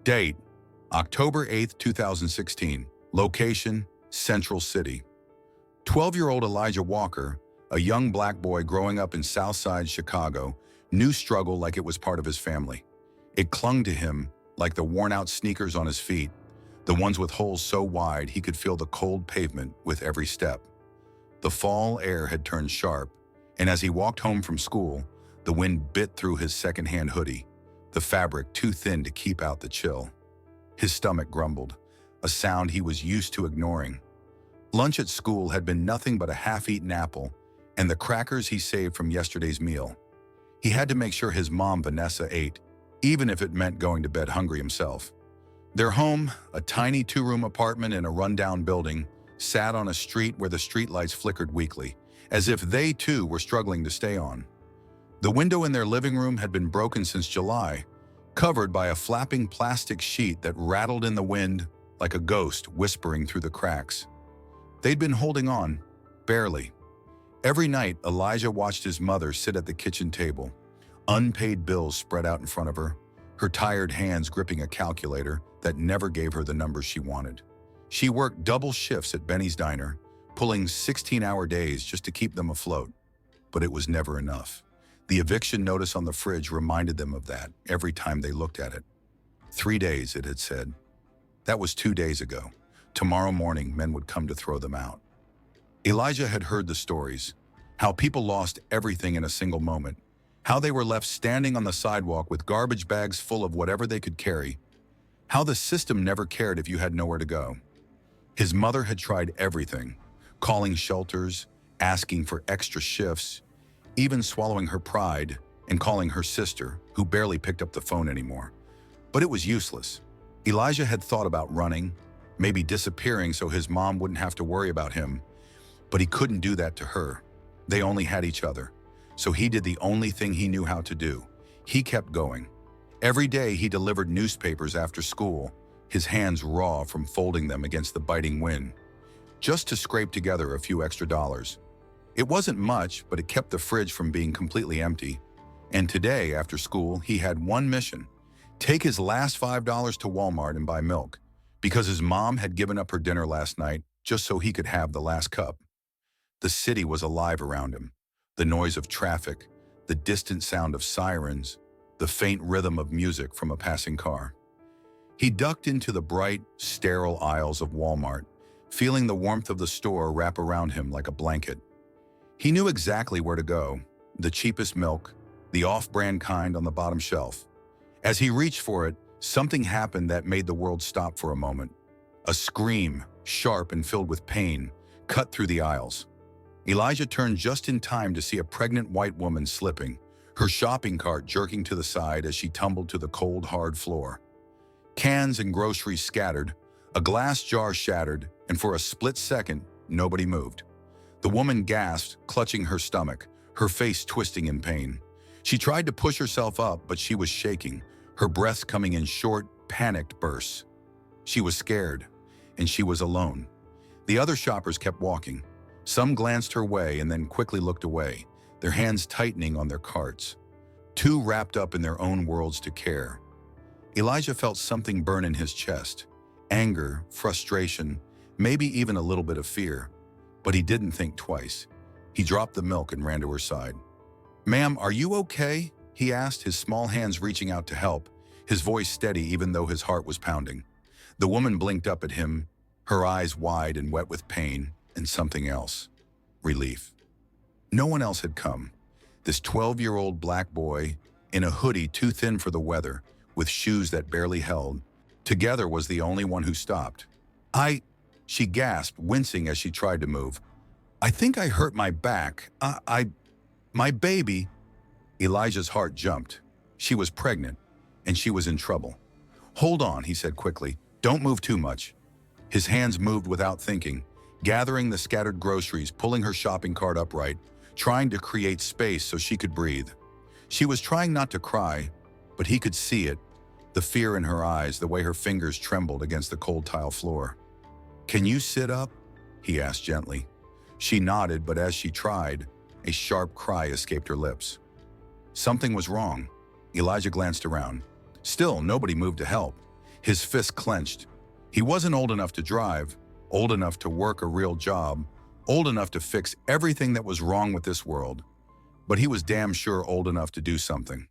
Date, October 8th, 2016. Location, Central City. 12-year-old Elijah Walker, a young black boy growing up in Southside Chicago, knew struggle like it was part of his family. It clung to him like the worn-out sneakers on his feet, the ones with holes so wide he could feel the cold pavement with every step. The fall air had turned sharp, and as he walked home from school, the wind bit through his second-hand hoodie, the fabric too thin to keep out the chill. His stomach grumbled, a sound he was used to ignoring. Lunch at school had been nothing but a half-eaten apple and the crackers he saved from yesterday's meal. He had to make sure his mom, Vanessa, ate, even if it meant going to bed hungry himself. Their home, a tiny two-room apartment in a rundown building, sat on a street where the streetlights flickered weakly, as if they too were struggling to stay on. The window in their living room had been broken since July, covered by a flapping plastic sheet that rattled in the wind like a ghost whispering through the cracks. They'd been holding on, barely. Every night, Elijah watched his mother sit at the kitchen table, unpaid bills spread out in front of her tired hands gripping a calculator that never gave her the numbers she wanted. She worked double shifts at Benny's Diner, pulling 16-hour days just to keep them afloat. But it was never enough. The eviction notice on the fridge reminded them of that every time they looked at it. 3 days, it had said. That was 2 days ago. Tomorrow morning, men would come to throw them out. Elijah had heard the stories, how people lost everything in a single moment, how they were left standing on the sidewalk with garbage bags full of whatever they could carry, how the system never cared if you had nowhere to go. His mother had tried everything, calling shelters, asking for extra shifts, even swallowing her pride and calling her sister, who barely picked up the phone anymore. But it was useless. Elijah had thought about running, maybe disappearing so his mom wouldn't have to worry about him, but he couldn't do that to her. They only had each other. So he did the only thing he knew how to do. He kept going. Every day he delivered newspapers after school, his hands raw from folding them against the biting wind, just to scrape together a few extra dollars. It wasn't much, but it kept the fridge from being completely empty. And today, after school, he had one mission: take his last $5 to Walmart and buy milk, because his mom had given up her dinner last night just so he could have the last cup. The city was alive around him. The noise of traffic, the distant sound of sirens, the faint rhythm of music from a passing car. He ducked into the bright, sterile aisles of Walmart, feeling the warmth of the store wrap around him like a blanket. He knew exactly where to go, the cheapest milk, the off-brand kind on the bottom shelf. As he reached for it, something happened that made the world stop for a moment. A scream, sharp and filled with pain, cut through the aisles. Elijah turned just in time to see a pregnant white woman slipping, her shopping cart jerking to the side as she tumbled to the cold, hard floor. Cans and groceries scattered, a glass jar shattered, and for a split second, nobody moved. The woman gasped, clutching her stomach, her face twisting in pain. She tried to push herself up, but she was shaking, her breaths coming in short, panicked bursts. She was scared, and she was alone. The other shoppers kept walking. Some glanced her way and then quickly looked away, their hands tightening on their carts, too wrapped up in their own worlds to care. Elijah felt something burn in his chest, anger, frustration, maybe even a little bit of fear. But he didn't think twice. He dropped the milk and ran to her side. "Ma'am, are you okay?" he asked, his small hands reaching out to help, his voice steady even though his heart was pounding. The woman blinked up at him, her eyes wide and wet with pain, and something else. Relief. No one else had come. This 12-year-old black boy, in a hoodie too thin for the weather, with shoes that barely held, together was the only one who stopped. She gasped, wincing as she tried to move. "I think I hurt my back. My baby." Elijah's heart jumped. She was pregnant, and she was in trouble. "Hold on," he said quickly. "Don't move too much." His hands moved without thinking, gathering the scattered groceries, pulling her shopping cart upright, trying to create space so she could breathe. She was trying not to cry, but he could see it, the fear in her eyes, the way her fingers trembled against the cold tile floor. "Can you sit up?" he asked gently. She nodded, but as she tried, a sharp cry escaped her lips. Something was wrong. Elijah glanced around. Still, nobody moved to help. His fist clenched. He wasn't old enough to drive, old enough to work a real job, old enough to fix everything that was wrong with this world. But he was damn sure old enough to do something.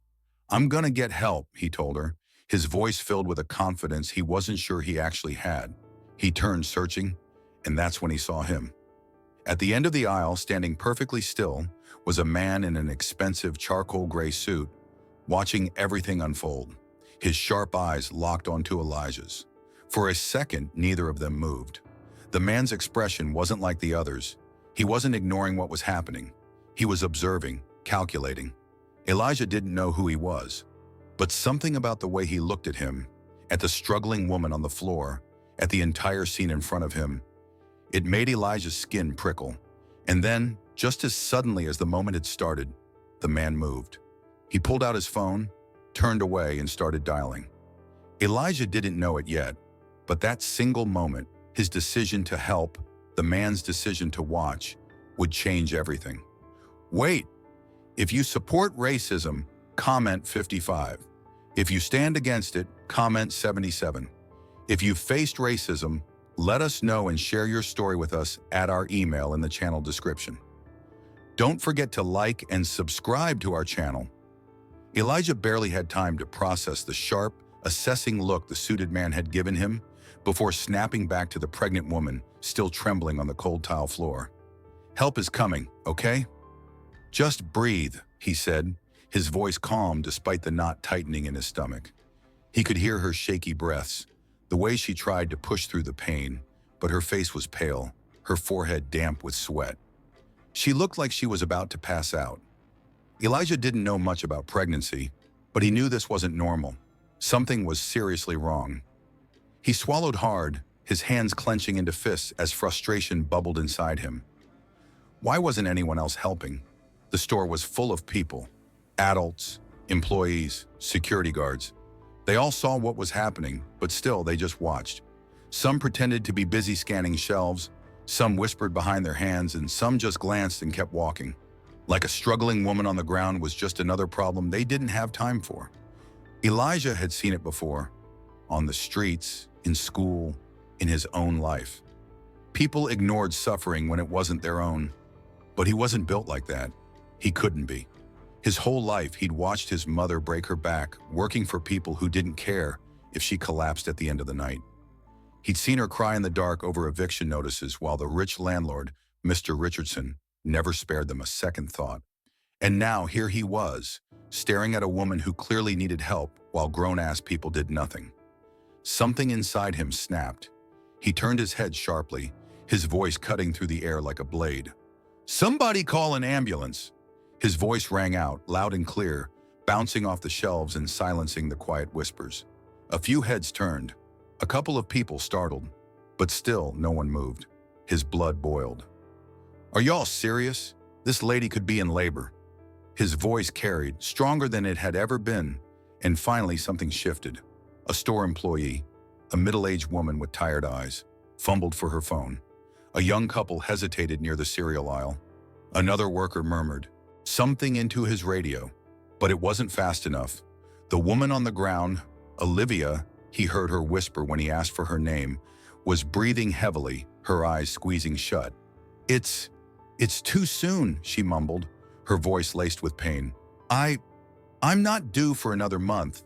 "I'm gonna get help," he told her, his voice filled with a confidence he wasn't sure he actually had. He turned, searching, and that's when he saw him. At the end of the aisle, standing perfectly still, was a man in an expensive charcoal gray suit, watching everything unfold. His sharp eyes locked onto Elijah's. For a second, neither of them moved. The man's expression wasn't like the others. He wasn't ignoring what was happening. He was observing, calculating. Elijah didn't know who he was, but something about the way he looked at him, at the struggling woman on the floor, at the entire scene in front of him, it made Elijah's skin prickle. And then, just as suddenly as the moment had started, the man moved. He pulled out his phone, turned away, and started dialing. Elijah didn't know it yet, but that single moment, his decision to help, the man's decision to watch, would change everything. "Wait, if you support racism, comment 55. If you stand against it, comment 77. If you've faced racism, let us know and share your story with us at our email in the channel description. Don't forget to like and subscribe to our channel." Elijah barely had time to process the sharp, assessing look the suited man had given him before snapping back to the pregnant woman, still trembling on the cold tile floor. "Help is coming, okay? Just breathe," he said, his voice calm despite the knot tightening in his stomach. He could hear her shaky breaths, the way she tried to push through the pain, but her face was pale, her forehead damp with sweat. She looked like she was about to pass out. Elijah didn't know much about pregnancy, but he knew this wasn't normal. Something was seriously wrong. He swallowed hard, his hands clenching into fists as frustration bubbled inside him. Why wasn't anyone else helping? The store was full of people, adults, employees, security guards. They all saw what was happening, but still they just watched. Some pretended to be busy scanning shelves, some whispered behind their hands, and some just glanced and kept walking. Like a struggling woman on the ground was just another problem they didn't have time for. Elijah had seen it before, on the streets, in school, in his own life. People ignored suffering when it wasn't their own. But he wasn't built like that. He couldn't be. His whole life, he'd watched his mother break her back, working for people who didn't care if she collapsed at the end of the night. He'd seen her cry in the dark over eviction notices while the rich landlord, Mr. Richardson, never spared them a second thought. And now here he was, staring at a woman who clearly needed help while grown-ass people did nothing. Something inside him snapped. He turned his head sharply, his voice cutting through the air like a blade. "Somebody call an ambulance!" His voice rang out, loud and clear, bouncing off the shelves and silencing the quiet whispers. A few heads turned, a couple of people startled, but still no one moved. His blood boiled. "Are y'all serious? This lady could be in labor." His voice carried, stronger than it had ever been, and finally something shifted. A store employee, a middle-aged woman with tired eyes, fumbled for her phone. A young couple hesitated near the cereal aisle. Another worker murmured something into his radio, but it wasn't fast enough. The woman on the ground, Olivia, he heard her whisper when he asked for her name, was breathing heavily, her eyes squeezing shut. It's too soon," she mumbled, her voice laced with pain. I'm not due for another month."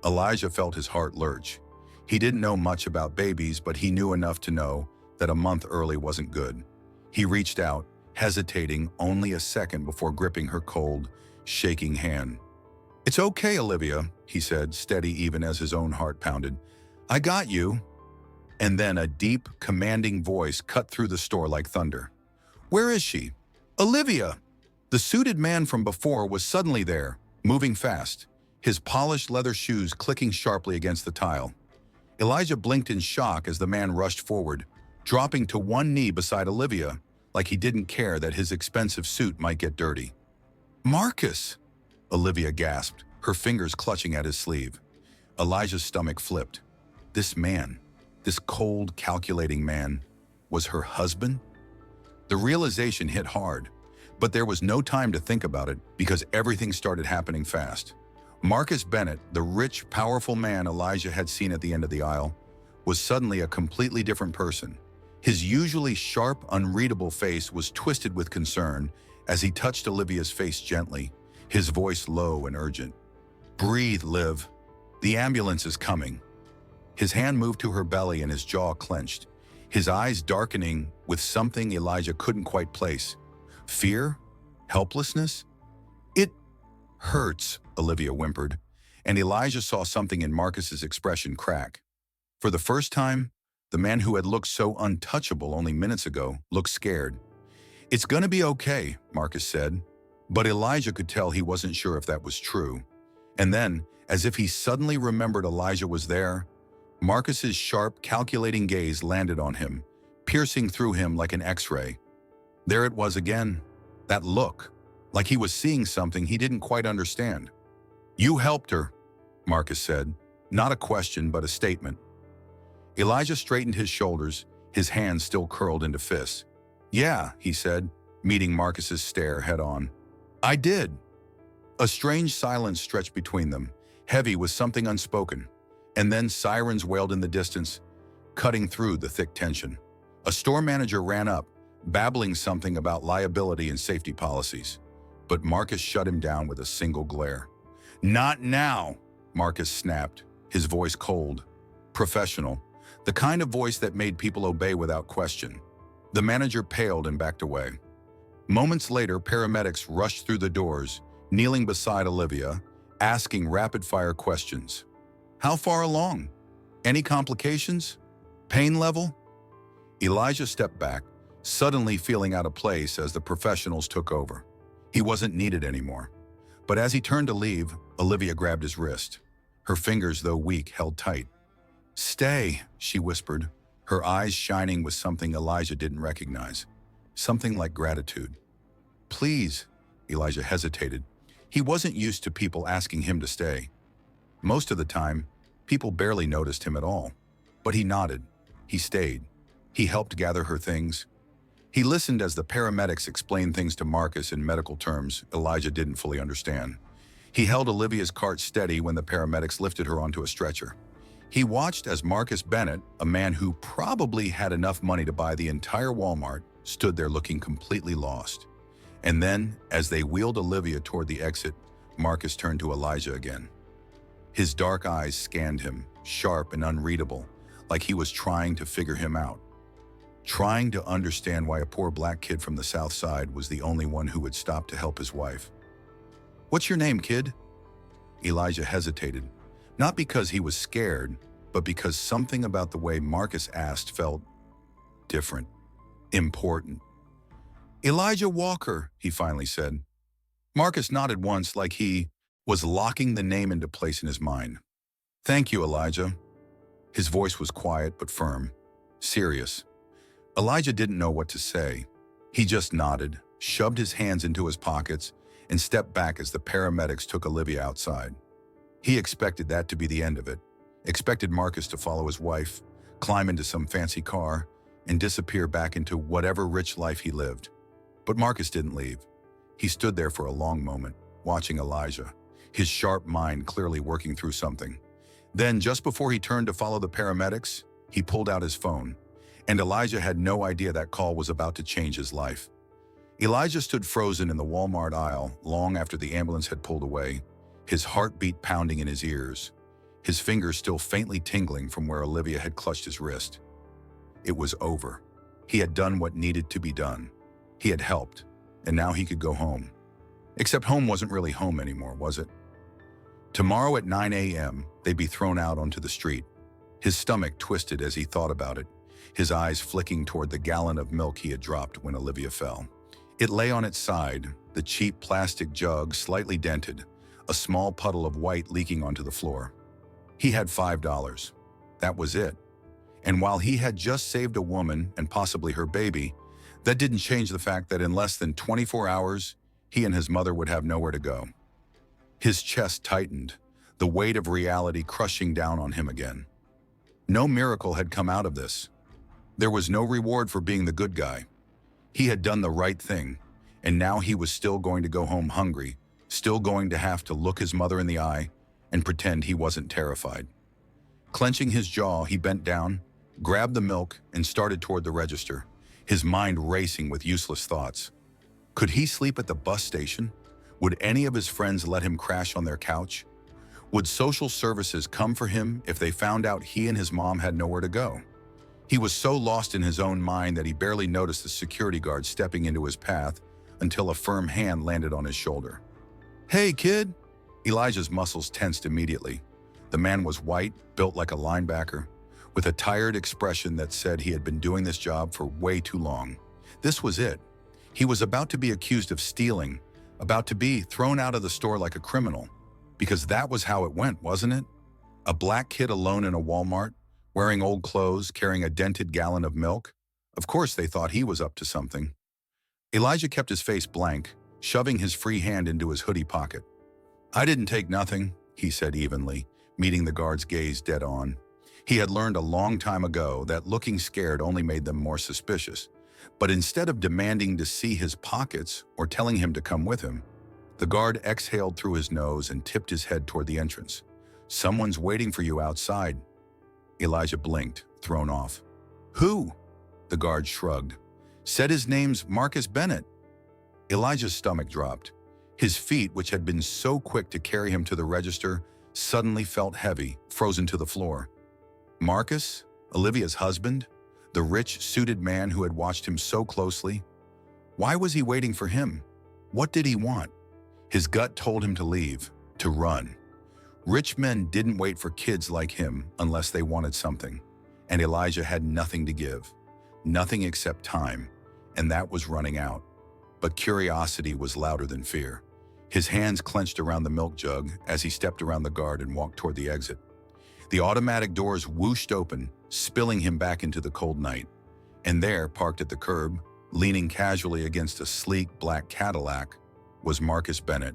Elijah felt his heart lurch. He didn't know much about babies, but he knew enough to know that a month early wasn't good. He reached out, hesitating only a second before gripping her cold, shaking hand. "It's okay, Olivia," he said, steady even as his own heart pounded. "I got you." And then a deep, commanding voice cut through the store like thunder. "Where is she? Olivia!" The suited man from before was suddenly there, moving fast, his polished leather shoes clicking sharply against the tile. Elijah blinked in shock as the man rushed forward, dropping to one knee beside Olivia, like he didn't care that his expensive suit might get dirty. "Marcus!" Olivia gasped, her fingers clutching at his sleeve. Elijah's stomach flipped. This man, this cold, calculating man, was her husband? The realization hit hard, but there was no time to think about it because everything started happening fast. Marcus Bennett, the rich, powerful man Elijah had seen at the end of the aisle, was suddenly a completely different person. His usually sharp, unreadable face was twisted with concern as he touched Olivia's face gently, his voice low and urgent. "Breathe, Liv. The ambulance is coming." His hand moved to her belly and his jaw clenched, his eyes darkening with something Elijah couldn't quite place. Fear? Helplessness? "It hurts," Olivia whimpered, and Elijah saw something in Marcus's expression crack. For the first time, the man who had looked so untouchable only minutes ago looked scared. "It's gonna be okay," Marcus said, but Elijah could tell he wasn't sure if that was true. And then, as if he suddenly remembered Elijah was there, Marcus's sharp, calculating gaze landed on him, piercing through him like an X-ray. There it was again, that look, like he was seeing something he didn't quite understand. "You helped her," Marcus said, not a question but a statement. Elijah straightened his shoulders, his hands still curled into fists. "Yeah," he said, meeting Marcus's stare head-on. "I did." A strange silence stretched between them, heavy with something unspoken, and then sirens wailed in the distance, cutting through the thick tension. A store manager ran up, babbling something about liability and safety policies, but Marcus shut him down with a single glare. "Not now," Marcus snapped, his voice cold, professional, the kind of voice that made people obey without question. The manager paled and backed away. Moments later, paramedics rushed through the doors, kneeling beside Olivia, asking rapid-fire questions. "How far along? Any complications? Pain level?" Elijah stepped back, suddenly feeling out of place as the professionals took over. He wasn't needed anymore. But as he turned to leave, Olivia grabbed his wrist. Her fingers, though weak, held tight. "Stay," she whispered, her eyes shining with something Elijah didn't recognize. Something like gratitude. "Please," Elijah hesitated. He wasn't used to people asking him to stay. Most of the time, people barely noticed him at all. But he nodded. He stayed. He helped gather her things. He listened as the paramedics explained things to Marcus in medical terms Elijah didn't fully understand. He held Olivia's cart steady when the paramedics lifted her onto a stretcher. He watched as Marcus Bennett, a man who probably had enough money to buy the entire Walmart, stood there looking completely lost. And then, as they wheeled Olivia toward the exit, Marcus turned to Elijah again. His dark eyes scanned him, sharp and unreadable, like he was trying to figure him out. Trying to understand why a poor black kid from the South Side was the only one who would stop to help his wife. "What's your name, kid?" Elijah hesitated, not because he was scared, but because something about the way Marcus asked felt different, important. "Elijah Walker," he finally said. Marcus nodded once like he was locking the name into place in his mind. "Thank you, Elijah." His voice was quiet but firm, serious. Elijah didn't know what to say. He just nodded, shoved his hands into his pockets, and stepped back as the paramedics took Olivia outside. He expected that to be the end of it, expected Marcus to follow his wife, climb into some fancy car, and disappear back into whatever rich life he lived. But Marcus didn't leave. He stood there for a long moment, watching Elijah, his sharp mind clearly working through something. Then, just before he turned to follow the paramedics, he pulled out his phone, and Elijah had no idea that call was about to change his life. Elijah stood frozen in the Walmart aisle long after the ambulance had pulled away, his heartbeat pounding in his ears, his fingers still faintly tingling from where Olivia had clutched his wrist. It was over. He had done what needed to be done. He had helped, and now he could go home. Except home wasn't really home anymore, was it? Tomorrow at 9 a.m., they'd be thrown out onto the street. His stomach twisted as he thought about it, his eyes flicking toward the gallon of milk he had dropped when Olivia fell. It lay on its side, the cheap plastic jug slightly dented, a small puddle of white leaking onto the floor. He had $5. That was it. And while he had just saved a woman and possibly her baby, that didn't change the fact that in less than 24 hours, he and his mother would have nowhere to go. His chest tightened, the weight of reality crushing down on him again. No miracle had come out of this. There was no reward for being the good guy. He had done the right thing, and now he was still going to go home hungry, still going to have to look his mother in the eye and pretend he wasn't terrified. Clenching his jaw, he bent down, grabbed the milk, and started toward the register, his mind racing with useless thoughts. Could he sleep at the bus station? Would any of his friends let him crash on their couch? Would social services come for him if they found out he and his mom had nowhere to go? He was so lost in his own mind that he barely noticed the security guard stepping into his path until a firm hand landed on his shoulder. "Hey, kid!" Elijah's muscles tensed immediately. The man was white, built like a linebacker, with a tired expression that said he had been doing this job for way too long. This was it. He was about to be accused of stealing, about to be thrown out of the store like a criminal. Because that was how it went, wasn't it? A black kid alone in a Walmart, wearing old clothes, carrying a dented gallon of milk. Of course they thought he was up to something. Elijah kept his face blank, shoving his free hand into his hoodie pocket. "I didn't take nothing," he said evenly, meeting the guard's gaze dead on. He had learned a long time ago that looking scared only made them more suspicious. But instead of demanding to see his pockets or telling him to come with him, the guard exhaled through his nose and tipped his head toward the entrance. "Someone's waiting for you outside." Elijah blinked, thrown off. "Who?" The guard shrugged. "Said his name's Marcus Bennett." Elijah's stomach dropped. His feet, which had been so quick to carry him to the register, suddenly felt heavy, frozen to the floor. Marcus, Olivia's husband, the rich, suited man who had watched him so closely. Why was he waiting for him? What did he want? His gut told him to leave, to run. Rich men didn't wait for kids like him unless they wanted something, and Elijah had nothing to give. Nothing except time, and that was running out. But curiosity was louder than fear. His hands clenched around the milk jug as he stepped around the guard and walked toward the exit. The automatic doors whooshed open, spilling him back into the cold night. And there, parked at the curb, leaning casually against a sleek black Cadillac, was Marcus Bennett.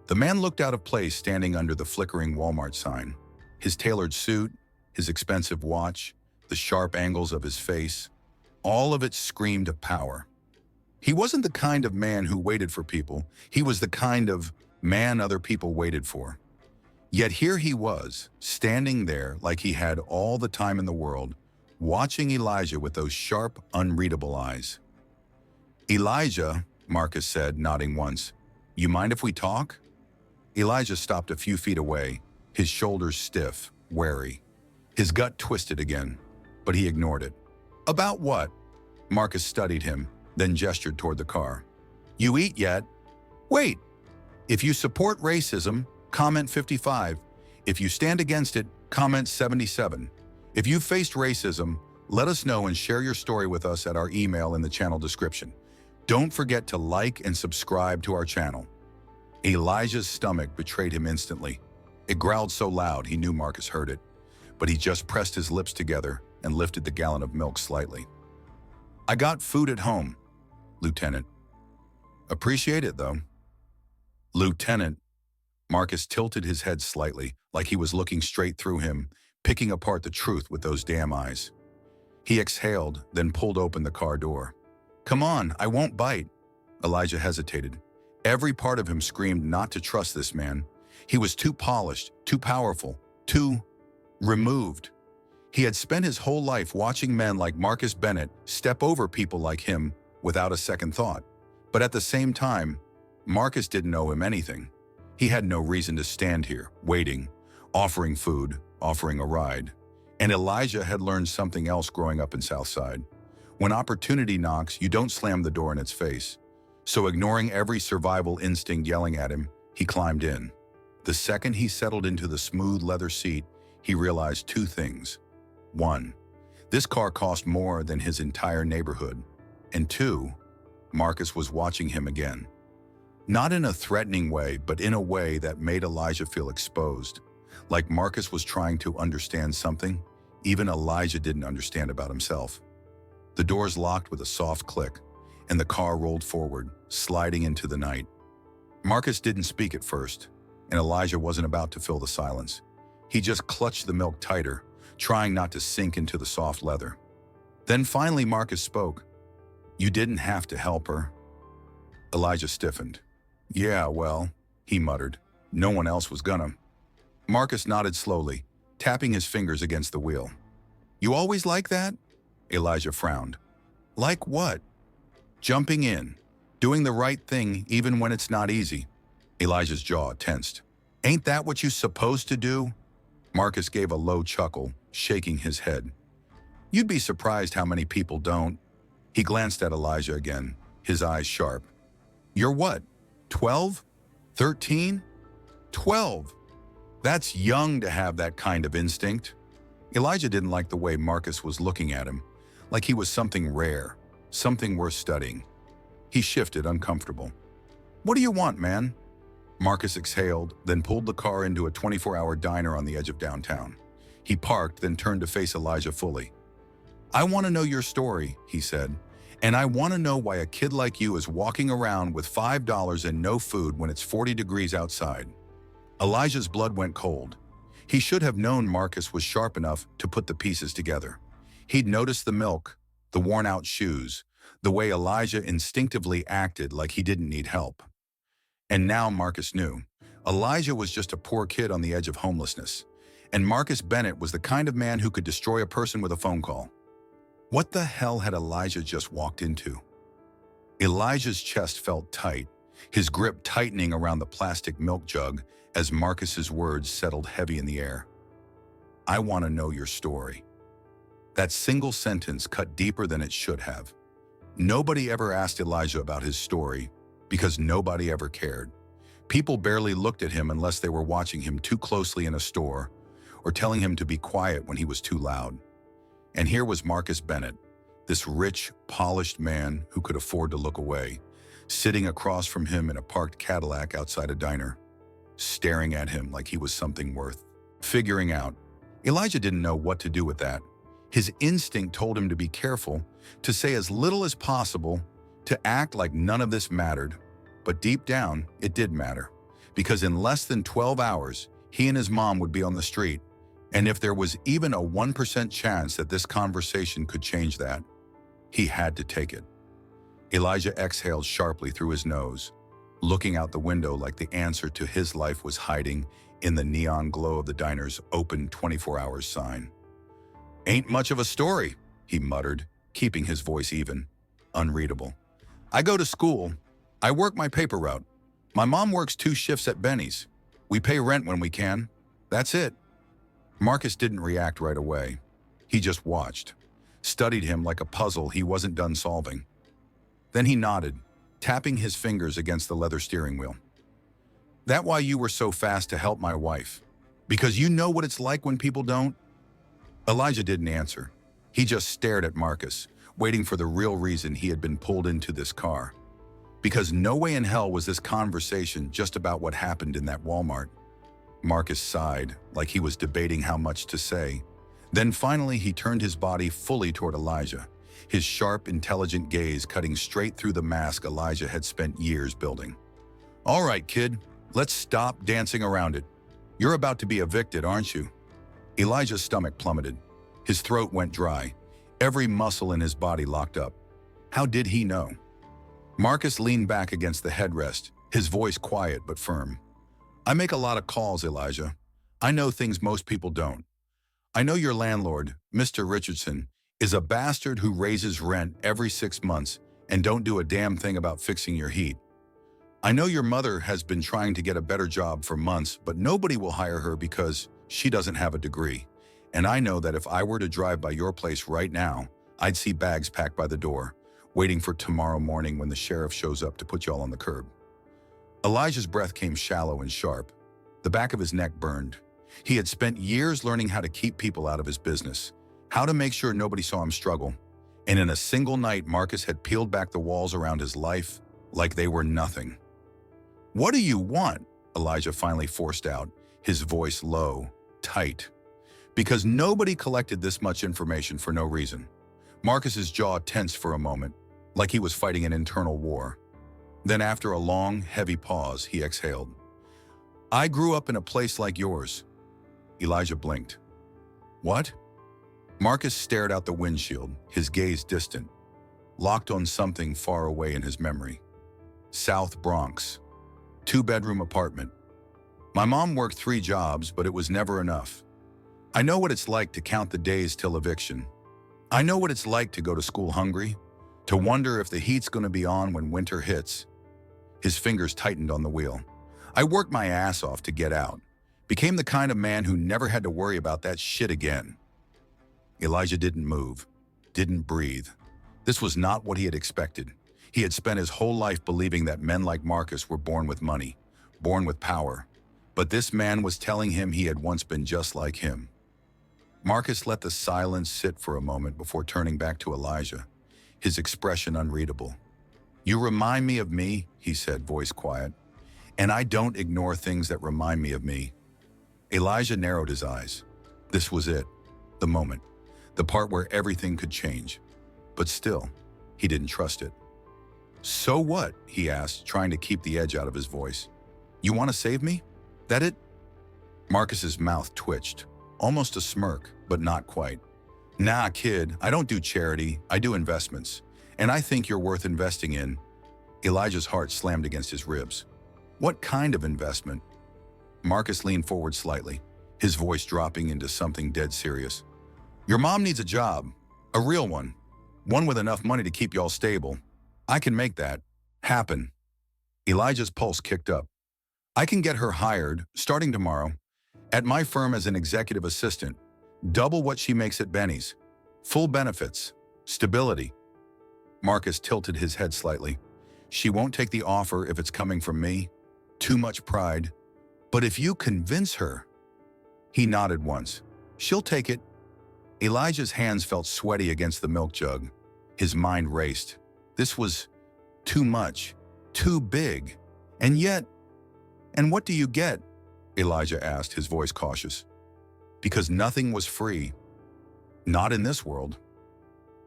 The man looked out of place standing under the flickering Walmart sign. His tailored suit, his expensive watch, the sharp angles of his face, all of it screamed of power. He wasn't the kind of man who waited for people. He was the kind of man other people waited for. Yet here he was, standing there like he had all the time in the world, watching Elijah with those sharp, unreadable eyes. "Elijah," Marcus said, nodding once, "you mind if we talk?" Elijah stopped a few feet away, his shoulders stiff, wary. His gut twisted again, but he ignored it. "About what?" Marcus studied him, then gestured toward the car. "You eat yet?" "Wait. If you support racism, comment 55. If you stand against it, comment 77. If you've faced racism, let us know and share your story with us at our email in the channel description. Don't forget to like and subscribe to our channel." Elijah's stomach betrayed him instantly. It growled so loud he knew Marcus heard it, but he just pressed his lips together and lifted the gallon of milk slightly. "I got food at home, Lieutenant." "Appreciate it, though." "Lieutenant." Marcus tilted his head slightly, like he was looking straight through him, picking apart the truth with those damn eyes. He exhaled, then pulled open the car door. "Come on, I won't bite." Elijah hesitated. Every part of him screamed not to trust this man. He was too polished, too powerful, too removed. He had spent his whole life watching men like Marcus Bennett step over people like him without a second thought. But at the same time, Marcus didn't owe him anything. He had no reason to stand here, waiting, offering food, offering a ride. And Elijah had learned something else growing up in Southside. When opportunity knocks, you don't slam the door in its face. So ignoring every survival instinct yelling at him, he climbed in. The second he settled into the smooth leather seat, he realized two things. One, this car cost more than his entire neighborhood. And two, Marcus was watching him again. Not in a threatening way, but in a way that made Elijah feel exposed. Like Marcus was trying to understand something even Elijah didn't understand about himself. The doors locked with a soft click, and the car rolled forward, sliding into the night. Marcus didn't speak at first, and Elijah wasn't about to fill the silence. He just clutched the milk tighter, trying not to sink into the soft leather. Then finally Marcus spoke. "You didn't have to help her." Elijah stiffened. "Yeah, well," he muttered. No one else was gonna. Marcus nodded slowly, tapping his fingers against the wheel. You always like that? Elijah frowned. Like what? Jumping in, doing the right thing even when it's not easy. Elijah's jaw tensed. Ain't that what you're supposed to do? Marcus gave a low chuckle, shaking his head. You'd be surprised how many people don't. He glanced at Elijah again, his eyes sharp. You're what, 12? 13? 12. That's young to have that kind of instinct. Elijah didn't like the way Marcus was looking at him, like he was something rare, something worth studying. He shifted, uncomfortable. What do you want, man? Marcus exhaled, then pulled the car into a 24-hour diner on the edge of downtown. He parked, then turned to face Elijah fully. I want to know your story, he said, and I want to know why a kid like you is walking around with $5 and no food when it's 40 degrees outside. Elijah's blood went cold. He should have known Marcus was sharp enough to put the pieces together. He'd noticed the milk, the worn-out shoes, the way Elijah instinctively acted like he didn't need help. And now Marcus knew. Elijah was just a poor kid on the edge of homelessness. And Marcus Bennett was the kind of man who could destroy a person with a phone call. What the hell had Elijah just walked into? Elijah's chest felt tight, his grip tightening around the plastic milk jug as Marcus's words settled heavy in the air. I want to know your story. That single sentence cut deeper than it should have. Nobody ever asked Elijah about his story because nobody ever cared. People barely looked at him unless they were watching him too closely in a store or telling him to be quiet when he was too loud. And here was Marcus Bennett, this rich, polished man who could afford to look away, sitting across from him in a parked Cadillac outside a diner, staring at him like he was something worth figuring out. Elijah didn't know what to do with that. His instinct told him to be careful, to say as little as possible, to act like none of this mattered. But deep down, it did matter, because in less than 12 hours, he and his mom would be on the street. And if there was even a 1% chance that this conversation could change that, he had to take it. Elijah exhaled sharply through his nose, looking out the window like the answer to his life was hiding in the neon glow of the diner's open 24 hours sign. Ain't much of a story, he muttered, keeping his voice even, unreadable. I go to school. I work my paper route. My mom works 2 shifts at Benny's. We pay rent when we can. That's it. Marcus didn't react right away. He just watched, studied him like a puzzle he wasn't done solving. Then he nodded, tapping his fingers against the leather steering wheel. That why you were so fast to help my wife? Because you know what it's like when people don't? Elijah didn't answer. He just stared at Marcus, waiting for the real reason he had been pulled into this car. Because no way in hell was this conversation just about what happened in that Walmart. Marcus sighed, like he was debating how much to say. Then finally he turned his body fully toward Elijah, his sharp, intelligent gaze cutting straight through the mask Elijah had spent years building. All right, kid, let's stop dancing around it. You're about to be evicted, aren't you? Elijah's stomach plummeted. His throat went dry. Every muscle in his body locked up. How did he know? Marcus leaned back against the headrest, his voice quiet but firm. I make a lot of calls, Elijah. I know things most people don't. I know your landlord, Mr. Richardson, is a bastard who raises rent every 6 months and don't do a damn thing about fixing your heat. I know your mother has been trying to get a better job for months, but nobody will hire her because she doesn't have a degree. And I know that if I were to drive by your place right now, I'd see bags packed by the door, waiting for tomorrow morning when the sheriff shows up to put y'all on the curb. Elijah's breath came shallow and sharp. The back of his neck burned. He had spent years learning how to keep people out of his business, how to make sure nobody saw him struggle. And in a single night, Marcus had peeled back the walls around his life like they were nothing. What do you want? Elijah finally forced out, his voice low, tight. Because nobody collected this much information for no reason. Marcus's jaw tensed for a moment, like he was fighting an internal war. Then after a long, heavy pause, he exhaled. I grew up in a place like yours. Elijah blinked. What? Marcus stared out the windshield, his gaze distant, locked on something far away in his memory. South Bronx. two-bedroom apartment. My mom worked 3 jobs, but it was never enough. I know what it's like to count the days till eviction. I know what it's like to go to school hungry, to wonder if the heat's going to be on when winter hits. His fingers tightened on the wheel. I worked my ass off to get out. Became the kind of man who never had to worry about that shit again. Elijah didn't move, didn't breathe. This was not what he had expected. He had spent his whole life believing that men like Marcus were born with money, born with power. But this man was telling him he had once been just like him. Marcus let the silence sit for a moment before turning back to Elijah, his expression unreadable. "You remind me of me," he said, voice quiet. "And I don't ignore things that remind me of me." Elijah narrowed his eyes. This was it, the moment, the part where everything could change. But still, he didn't trust it. "So what?" he asked, trying to keep the edge out of his voice. "You want to save me? That it?" Marcus's mouth twitched, almost a smirk, but not quite. "Nah, kid, I don't do charity, I do investments. And I think you're worth investing in." Elijah's heart slammed against his ribs. "What kind of investment?" Marcus leaned forward slightly, his voice dropping into something dead serious. "Your mom needs a job, a real one with enough money to keep y'all stable. I can make that happen." Elijah's pulse kicked up. "I can get her hired, starting tomorrow, at my firm as an executive assistant, double what she makes at Benny's. Full benefits, stability." Marcus tilted his head slightly. "She won't take the offer if it's coming from me. Too much pride. But if you convince her..." He nodded once. "She'll take it." Elijah's hands felt sweaty against the milk jug. His mind raced. This was too much, too big. And yet, "And what do you get?" Elijah asked, his voice cautious. "Because nothing was free. Not in this world."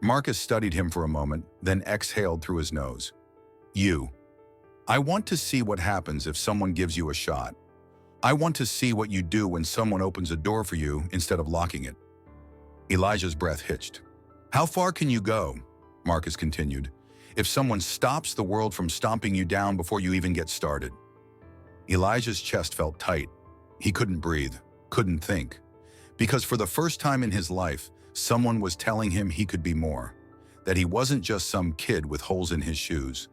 Marcus studied him for a moment, then exhaled through his nose. "You. I want to see what happens if someone gives you a shot. I want to see what you do when someone opens a door for you instead of locking it." Elijah's breath hitched. "How far can you go?" Marcus continued. "If someone stops the world from stomping you down before you even get started." Elijah's chest felt tight. He couldn't breathe, couldn't think. Because for the first time in his life, someone was telling him he could be more, that he wasn't just some kid with holes in his shoes.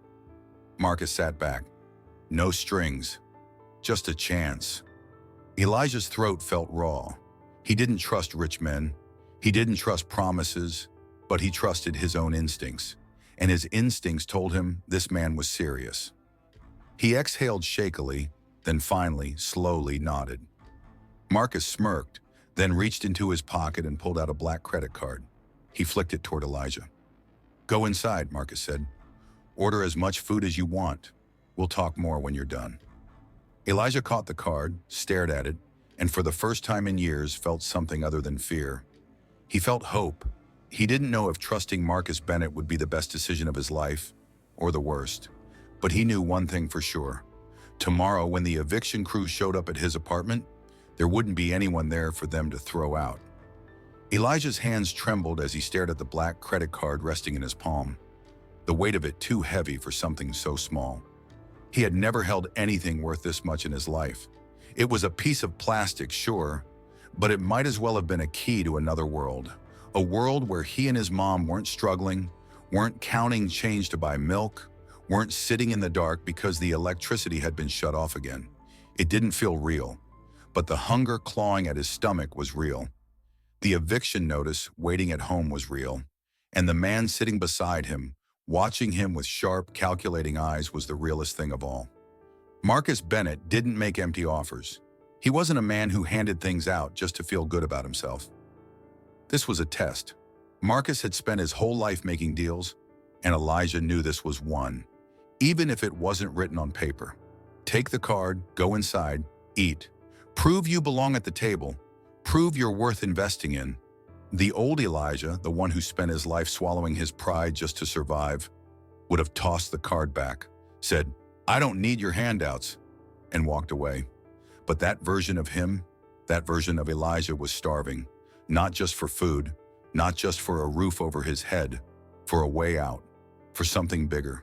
Marcus sat back. No strings, just a chance. Elijah's throat felt raw. He didn't trust rich men. He didn't trust promises, but he trusted his own instincts. And his instincts told him this man was serious. He exhaled shakily, then finally, slowly nodded. Marcus smirked, then reached into his pocket and pulled out a black credit card. He flicked it toward Elijah. "Go inside," Marcus said. "Order as much food as you want. We'll talk more when you're done." Elijah caught the card, stared at it, and for the first time in years felt something other than fear. He felt hope. He didn't know if trusting Marcus Bennett would be the best decision of his life, or the worst. But he knew one thing for sure. Tomorrow, when the eviction crew showed up at his apartment, there wouldn't be anyone there for them to throw out. Elijah's hands trembled as he stared at the black credit card resting in his palm, the weight of it too heavy for something so small. He had never held anything worth this much in his life. It was a piece of plastic, sure, but it might as well have been a key to another world. A world where he and his mom weren't struggling, weren't counting change to buy milk, weren't sitting in the dark because the electricity had been shut off again. It didn't feel real, but the hunger clawing at his stomach was real. The eviction notice waiting at home was real, and the man sitting beside him, watching him with sharp, calculating eyes, was the realest thing of all. Marcus Bennett didn't make empty offers. He wasn't a man who handed things out just to feel good about himself. This was a test. Marcus had spent his whole life making deals, and Elijah knew this was one, even if it wasn't written on paper. Take the card, go inside, eat. Prove you belong at the table. Prove you're worth investing in. The old Elijah, the one who spent his life swallowing his pride just to survive, would have tossed the card back, said, "I don't need your handouts," and walked away. But that version of him, that version of Elijah, was starving, not just for food, not just for a roof over his head, for a way out, for something bigger.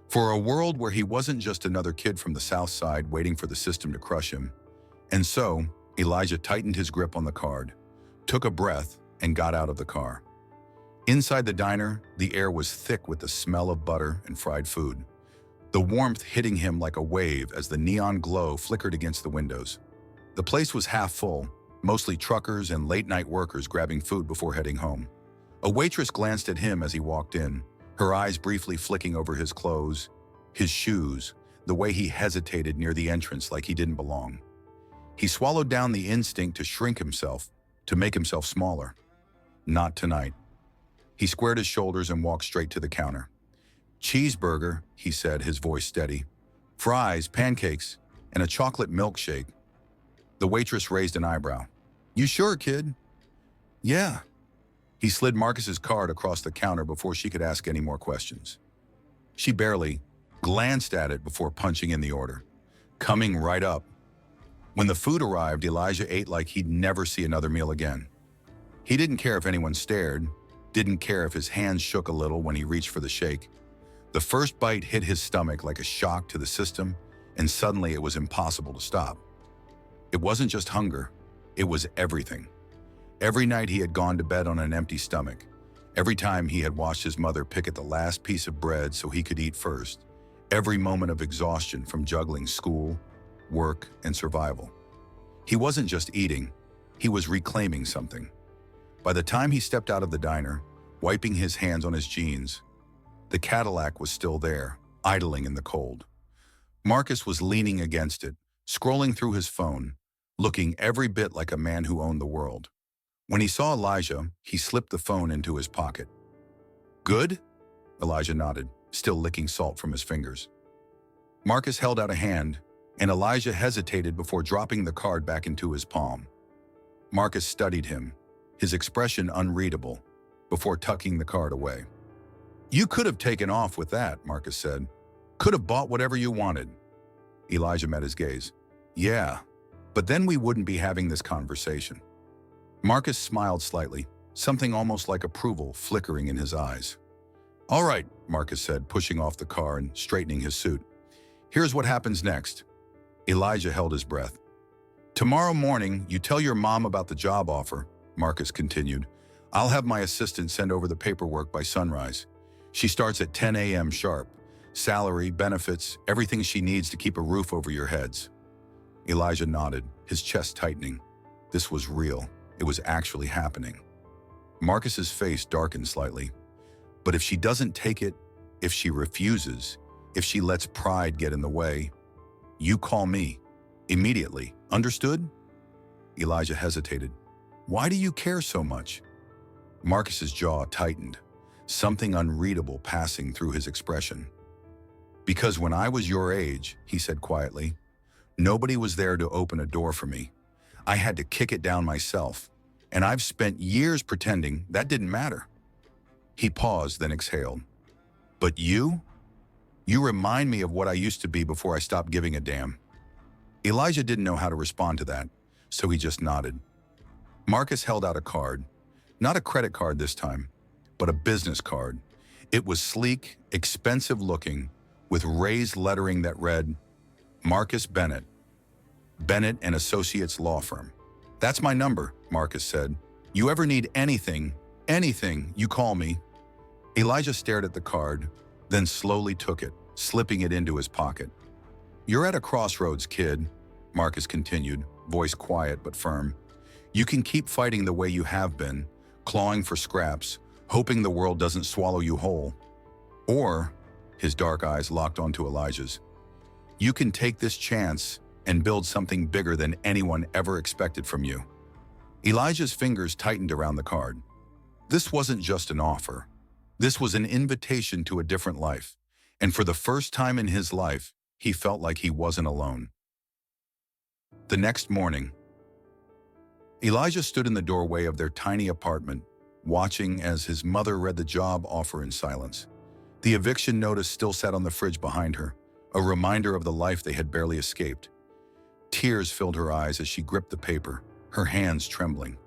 For a world where he wasn't just another kid from the South Side waiting for the system to crush him. And so, Elijah tightened his grip on the card, took a breath, and got out of the car. Inside the diner, the air was thick with the smell of butter and fried food, the warmth hitting him like a wave as the neon glow flickered against the windows. The place was half full, mostly truckers and late-night workers grabbing food before heading home. A waitress glanced at him as he walked in, her eyes briefly flicking over his clothes, his shoes, the way he hesitated near the entrance like he didn't belong. He swallowed down the instinct to shrink himself, to make himself smaller. Not tonight. He squared his shoulders and walked straight to the counter. "Cheeseburger," he said, his voice steady. "Fries, pancakes, and a chocolate milkshake." The waitress raised an eyebrow. "You sure, kid?" "Yeah." He slid Marcus's card across the counter before she could ask any more questions. She barely glanced at it before punching in the order. Coming right up. When the food arrived, Elijah ate like he'd never see another meal again. He didn't care if anyone stared, didn't care if his hands shook a little when he reached for the shake. The first bite hit his stomach like a shock to the system, and suddenly it was impossible to stop. It wasn't just hunger, it was everything. Every night he had gone to bed on an empty stomach. Every time he had watched his mother pick at the last piece of bread so he could eat first. Every moment of exhaustion from juggling school, work, and survival. He wasn't just eating, he was reclaiming something. By the time he stepped out of the diner, wiping his hands on his jeans, the Cadillac was still there, idling in the cold. Marcus was leaning against it, scrolling through his phone, looking every bit like a man who owned the world. When he saw Elijah, he slipped the phone into his pocket. "Good?" Elijah nodded, still licking salt from his fingers. Marcus held out a hand, and Elijah hesitated before dropping the card back into his palm. Marcus studied him, his expression unreadable, before tucking the card away. "You could have taken off with that," Marcus said. "Could have bought whatever you wanted." Elijah met his gaze. "Yeah, but then we wouldn't be having this conversation." Marcus smiled slightly, something almost like approval flickering in his eyes. "All right," Marcus said, pushing off the car and straightening his suit. "Here's what happens next." Elijah held his breath. "Tomorrow morning, you tell your mom about the job offer," Marcus continued. "I'll have my assistant send over the paperwork by sunrise. She starts at 10 a.m. sharp. Salary, benefits, everything she needs to keep a roof over your heads." Elijah nodded, his chest tightening. This was real. It was actually happening. Marcus's face darkened slightly. "But if she doesn't take it, if she refuses, if she lets pride get in the way, you call me. Immediately. Understood?" Elijah hesitated. "Why do you care so much?" Marcus's jaw tightened, something unreadable passing through his expression. "Because when I was your age," he said quietly, "nobody was there to open a door for me. I had to kick it down myself, and I've spent years pretending that didn't matter." He paused, then exhaled. "But you? You remind me of what I used to be before I stopped giving a damn." Elijah didn't know how to respond to that, so he just nodded. Marcus held out a card, not a credit card this time, but a business card. It was sleek, expensive looking, with raised lettering that read, "Marcus Bennett, Bennett and Associates Law Firm." "That's my number," Marcus said. "You ever need anything, you call me." Elijah stared at the card, then slowly took it, slipping it into his pocket. "You're at a crossroads, kid," Marcus continued, voice quiet but firm. "You can keep fighting the way you have been, clawing for scraps, hoping the world doesn't swallow you whole. Or," his dark eyes locked onto Elijah's, "you can take this chance and build something bigger than anyone ever expected from you." Elijah's fingers tightened around the card. This wasn't just an offer. This was an invitation to a different life, and for the first time in his life, he felt like he wasn't alone. The next morning, Elijah stood in the doorway of their tiny apartment, watching as his mother read the job offer in silence. The eviction notice still sat on the fridge behind her, a reminder of the life they had barely escaped. Tears filled her eyes as she gripped the paper, her hands trembling.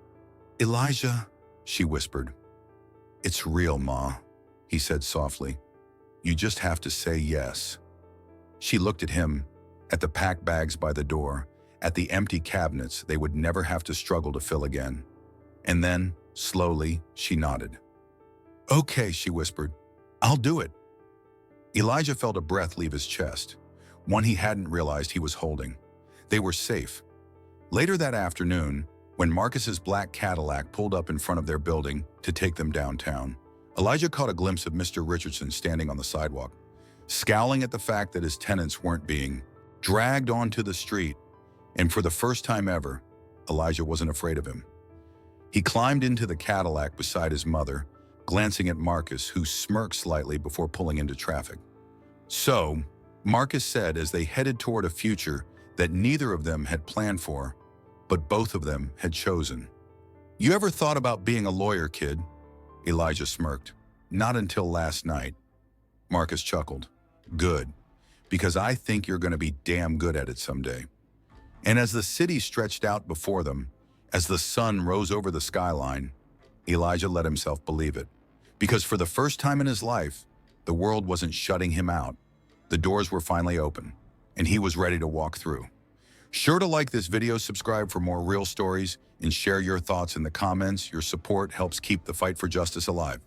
"Elijah," she whispered. "It's real, Ma," he said softly. You just have to say yes. She looked at him, at the packed bags by the door, at the empty cabinets they would never have to struggle to fill again. And then, slowly, she nodded. "Okay," she whispered. "I'll do it." Elijah felt a breath leave his chest, one he hadn't realized he was holding. They were safe. Later that afternoon, when Marcus's black Cadillac pulled up in front of their building to take them downtown, Elijah caught a glimpse of Mr. Richardson standing on the sidewalk, scowling at the fact that his tenants weren't being dragged onto the street. And for the first time ever, Elijah wasn't afraid of him. He climbed into the Cadillac beside his mother, glancing at Marcus, who smirked slightly before pulling into traffic. "So," Marcus said as they headed toward a future that neither of them had planned for, but both of them had chosen. "You ever thought about being a lawyer, kid?" Elijah smirked. "Not until last night." Marcus chuckled. "Good, because I think you're going to be damn good at it someday." And as the city stretched out before them, as the sun rose over the skyline, Elijah let himself believe it. Because for the first time in his life, the world wasn't shutting him out. The doors were finally open, and he was ready to walk through. Sure to like this video, subscribe for more real stories, and share your thoughts in the comments. Your support helps keep the fight for justice alive.